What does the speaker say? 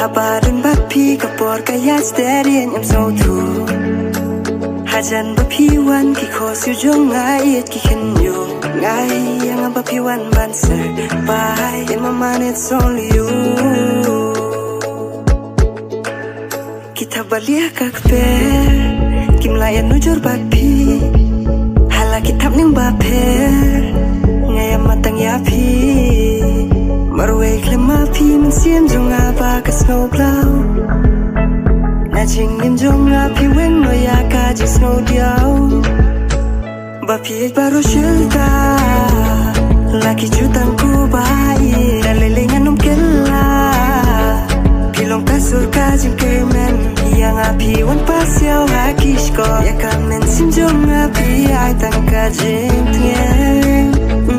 Habaran bapi kapor kaya steady and I'm so true. Hajan bapiwan ki khosu jong ngai ki khenyo ngai yang bapiwan banser bye in my mind it's only you. Kita balik kakpe kimlayan nujur bapi hala kitab ning baper ngaya matang yapi marway klemapi mensiam jong apa ka snowplow Najing jong api wen no ya ka ji snow diao bapi baru syuta laki jutang ku bai dalelengan nom kella pilong kasur ka jing kemen yang api wan pasiao hakish ko ya kamen sim jong api ai tang ka je